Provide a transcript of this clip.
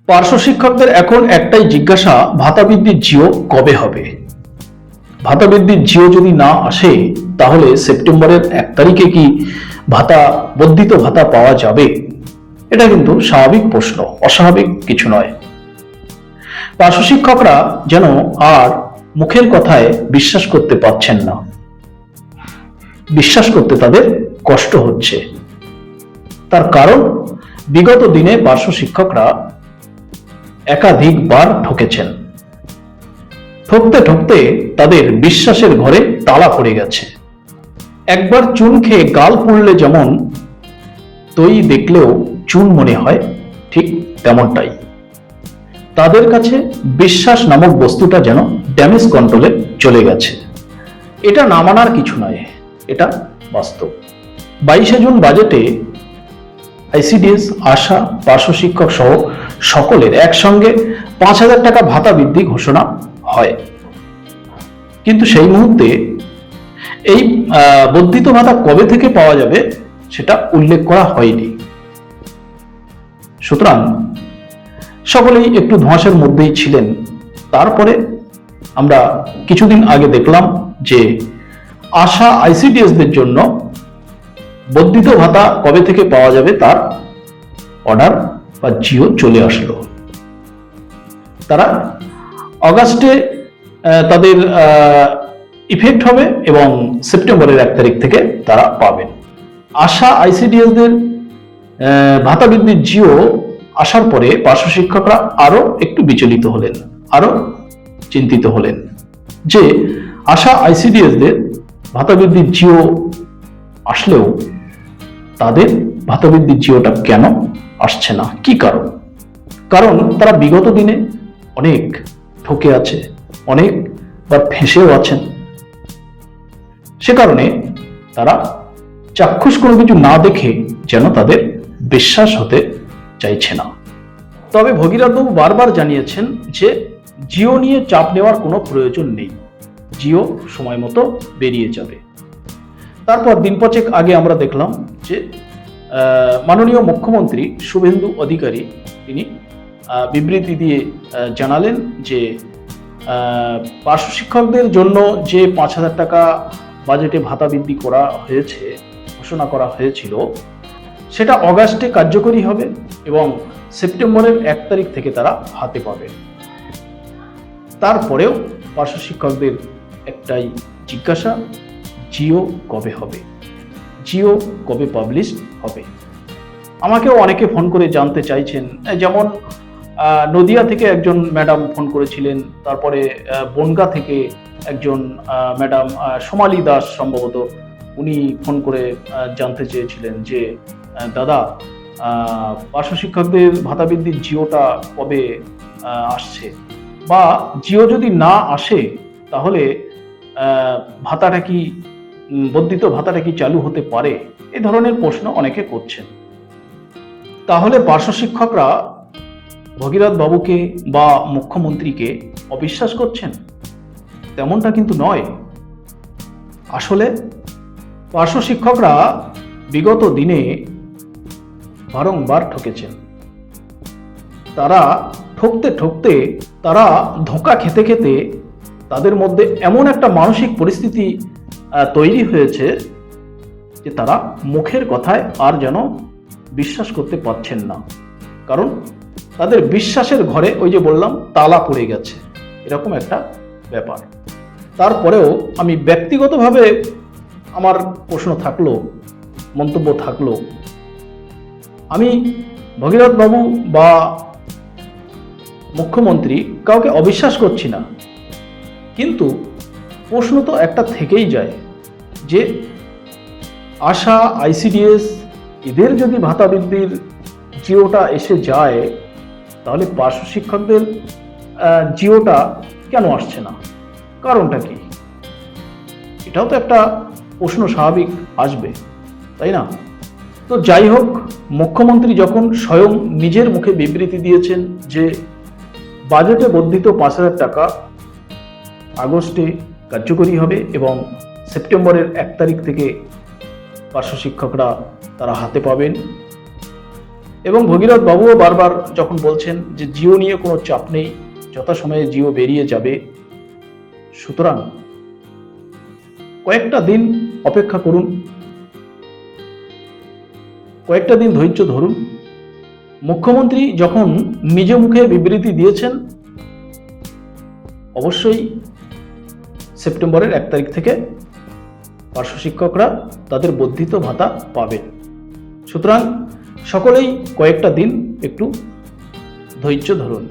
পার্শ্ব শিক্ষকদের এখন একটাই জিজ্ঞাসা, ভাতা বৃদ্ধির জিও কবে হবে? ভাতা বৃদ্ধির জিও যদি না আসে তাহলে সেপ্টেম্বরের 1 তারিখে কি বর্ধিত ভাতা পাওয়া যাবে? এটা কিন্তু স্বাভাবিক প্রশ্ন, অস্বাভাবিক কিছু নয়। পার্শ্ব শিক্ষকরা যেন আর মুখের কথায় বিশ্বাস করতে পারছেন না, বিশ্বাস করতে তাদের কষ্ট হচ্ছে। তার কারণ, বিগত দিনে পার্শ্ব শিক্ষকরা একাধিকবার ঠকেছেন। ঠকতে ঠকতে তাদের বিশ্বাসের ঘরে তালা পড়ে গেছে। একবার চুন খেয়ে গাল পুড়লে যেমন দই দেখলেও চুন মনে হয়, ঠিক তেমনটাই তাদের কাছে বিশ্বাস নামক বস্তুটা যেন ড্যামেজ কন্ট্রোলে চলে গেছে। এটা না মানার কিছু নয়, এটা বাস্তব। 22শে জুন বাজেটে আইসিডিএস, আশা, পার্শ্ব শিক্ষক সহ সকলের একসঙ্গে 5,000 টাকা ভাতা বৃদ্ধি ঘোষণা হয়। কিন্তু সেই মুহূর্তে এই বর্ধিত ভাতা কবে থেকে পাওয়া যাবে সেটা উল্লেখ করা হয়নি। সুতরাং সকলেই একটু ধোঁয়াশার মধ্যেই ছিলেন। তারপরে আমরা কিছুদিন আগে দেখলাম যে আশা আইসিডিএসদের জন্য বর্ধিত ভাতা কবে থেকে পাওয়া যাবে তার অর্ডার বা জিও চলে আসলো। তারা অগাস্টে তাদের ইফেক্ট হবে এবং সেপ্টেম্বরের 1 তারিখ থেকে তারা পাবেন। আশা আইসিডিএসদের ভাতা বৃদ্ধির জিও আসার পরে পার্শ্ব শিক্ষকরা আরো একটু বিচলিত হলেন, আরো চিন্তিত হলেন যে আশা আইসিডিএসদের ভাতা বৃদ্ধির জিও আসলেও তাদের ভাতা বৃদ্ধির জিওটা কেন আসছে না, কি কারণ? কারণ তারা বিগত দিনে অনেক ঠকে আছে, অনেকবার ফেঁসেও আছেন। সে কারণে তারা চাক্ষুষ কোনো কিছু না দেখে যেন তাদের বিশ্বাস হতে চাইছে না। তবে ভগীরথবাবু বারবার জানিয়েছেন যে জিও নিয়ে চাপ নেওয়ার কোনো প্রয়োজন নেই, জিও সময় মতো বেরিয়ে যাবে। তারপর দিন পাঁচেক আগে আমরা দেখলাম যে মাননীয় মুখ্যমন্ত্রী শুভেন্দু অধিকারী তিনি বিবৃতি দিয়ে জানালেন যে পার্শ্ব শিক্ষকদের জন্য যে 5,000 টাকা বাজেটে ভাতা বৃদ্ধি করা হয়েছে, ঘোষণা করা হয়েছিল, সেটা অগাস্টে কার্যকরী হবে এবং সেপ্টেম্বরের 1 তারিখ থেকে তারা হাতে পাবে। তারপরেও পার্শ্ব শিক্ষকদের একটাই জিজ্ঞাসা, জিও কবে হবে, জিও কবে পাবলিশ হবে? আমাকেও অনেকে ফোন করে জানতে চাইছেন, যেমন নদিয়া থেকে একজন ম্যাডাম ফোন করেছিলেন, তারপরে বনগাঁ থেকে একজন ম্যাডাম সোমালি দাস সম্ভবত, উনি ফোন করে জানতে চেয়েছিলেন যে দাদা, পার্শ্ব শিক্ষকদের ভাতা বৃদ্ধির জিওটা কবে আসছে, বা জিও যদি না আসে তাহলে ভাতাটা কি, বর্ধিত ভাতাটা কি চালু হতে পারে? এই ধরনের প্রশ্ন অনেকে করছেন। তাহলে পার্শ্ব শিক্ষকরা ভগীরথ বাবুকে বা মুখ্যমন্ত্রীকে অবিশ্বাস করছেন? তেমনটা কিন্তু নয়। আসলে পার্শ্ব শিক্ষকরা বিগত দিনে বারংবার ঠকেছেন। তারা ঠকতে ঠকতে, তারা ধোঁকা খেতে খেতে তাদের মধ্যে এমন একটা মানসিক পরিস্থিতি তৈরি হয়েছে যে তারা মুখের কথায় আর যেন বিশ্বাস করতে পারছেন না। কারণ তাদের বিশ্বাসের ঘরে, ওই যে বললাম, তালা পড়ে গেছে, এরকম একটা ব্যাপার। তারপরেও আমি ব্যক্তিগতভাবে আমার প্রশ্ন থাকলো, মন্তব্য থাকলো, আমি ভগীরথ বাবু বা মুখ্যমন্ত্রী কাউকে অবিশ্বাস করছি না, কিন্তু প্রশ্ন তো একটা থেকেই যায় যে আশা, আইসিডিএস এদের যদি ভাতা বৃদ্ধির জিওটা এসে যায় তাহলে পার্শ্ব শিক্ষকদের জিওটা কেন আসছে না, কারণটা কি? এটাও তো একটা প্রশ্ন স্বাভাবিক আসবে, তাই না? তো যাই হোক, মুখ্যমন্ত্রী যখন স্বয়ং নিজের মুখে বিবৃতি দিয়েছেন যে বাজেটে বর্ধিত 5,000 টাকা আগস্টে কার্যকরী হবে এবং সেপ্টেম্বরের 1 তারিখ থেকে পার্শ্ব শিক্ষকরা তারা হাতে পাবেন, এবং ভগীরথ বাবুও বারবার যখন বলছেন যে জিও নিয়ে কোনো চাপ নেই, যথাসময়ে জিও বেরিয়ে যাবে, সুতরাং কয়েকটা দিন অপেক্ষা করুন, কয়েকটা দিন ধৈর্য ধরুন। মুখ্যমন্ত্রী যখন নিজ মুখে বিবৃতি দিয়েছেন, অবশ্যই সেপ্টেম্বরের 1 তারিখ থেকে পার্শ্ব শিক্ষকরা তাদের বর্ধিত ভাতা পাবে। সুতরাং সকলেই কয়েকটা দিন একটু ধৈর্য ধরুন।